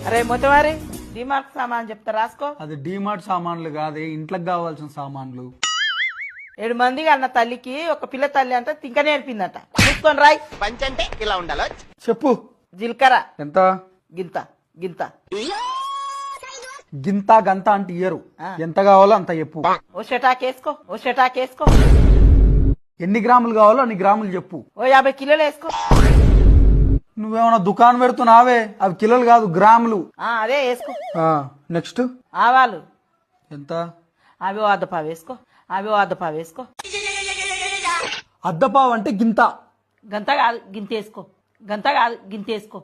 అరే మొత్తవారి డిమార్ట్ సామాన్ చెప్తా రాసుకో. అది డీమార్ట్ సామాన్లు కాదే, ఇంట్లోకి కావాల్సిన సామాన్లు. 7 మందికి అన్న తల్లికి ఒక పిల్ల తల్లి అంటే తింక నేర్పిందట. చూసుకొని రాయ్. పంచ్ అంటే ఇలా ఉండాలో. చెప్పు. జీలకర్ర ఎంత? గింత గింత. గింత గంత అంటే ఇయ్యరు, ఎంత కావాలో అంత చెప్పు. ఓ షటాకేసుకో, ఓ షటాకేసుకో. ఎన్ని గ్రాములు కావాలో అన్ని గ్రాములు చెప్పు. ఓ 50 కిలోలు వేసుకో. నువ్వేమన్నా దుకాణం పెడుతున్నావే, అవి కిలోలు కాదు గ్రాములు. అదే వేసుకో. నెక్స్ట్ ఆవాలు ఎంత? అవి ఓ అద్దపావు వేసుకో, అవి ఓ అద్దపావు వేసుకో. అద్దపావు అంటే గింత. గంత కాదు గింత వేసుకో, గంత కాదు గింత వేసుకో.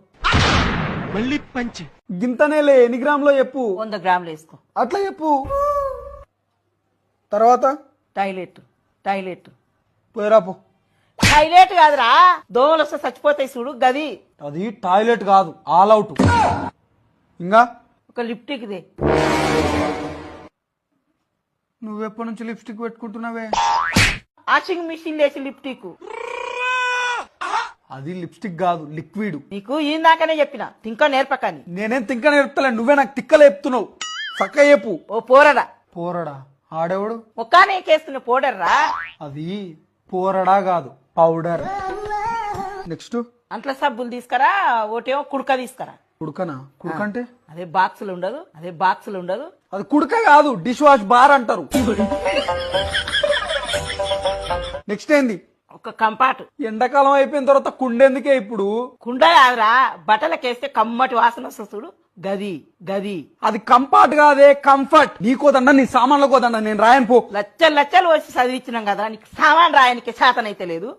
మళ్ళీ పంచ్. గింతనేలే, ఎన్ని గ్రాములో చెప్పు. 100 గ్రాములు వేసుకో. అట్లా చెప్పు. తర్వాత టాయిలెట్ టాయిలెట్ పోయిరాపు. టాయిలెట్ కాదురా, దోమలు వస్తే చచ్చిపోతాయి చూడు గది. అది టాయిలెట్ కాదు, ఆల్ అవుట్. ఇంకా ఒక లిప్టిక్ దే. నువ్వెప్పటి నుంచి లిప్స్టిక్ పెట్టుకుంటున్నావే? వాషింగ్ మిషన్ లేచి లిప్టిక్. అది లిప్స్టిక్ కాదు, లిక్విడ్. నీకు ఇందాకనే చెప్పిన తింక నేర్పకని. నేనేం తిక్క నేర్పుతలే, నువ్వే నాకు తిక్కలు చెప్తున్నావు. చక్క చెప్పు. ఓ పోరడా. పోరడా? ఆడేవాడు? ఒక్కనే కేస్తున్న పోడర్రా. అది పోరడా కాదు, పౌడర్. నెక్స్ట్ అంట్ల సబ్బులు తీసుకురా, ఒకటేమో కుడక తీసుకురా. కుడుకనా? కుడుక అంటే అదే బాక్సులు ఉండదు, అదే బాక్సులు ఉండదు. అది కుడుక కాదు, డిష్ వాష్ బార్ అంటారు. నెక్స్ట్ ఏంది? ఒక కంపాటు. ఎండాకాలం అయిపోయిన తర్వాత కుండెందుకే ఇప్పుడు? కుండ కాదురా, బట్టలకేస్తే కమ్మటి వాసన వస్తుంది చూడు గది గది. అది కంఫర్ట్ కాదే, కంఫర్ట్. నీకోదండ, నీ సామాన్ల కోదండ, నేను రాయను పో. లచ్చలు లచ్చలు వచ్చి చదివించినాం కదా, నీకు సామాన్ రాయనికి శాతనైతే లేదు.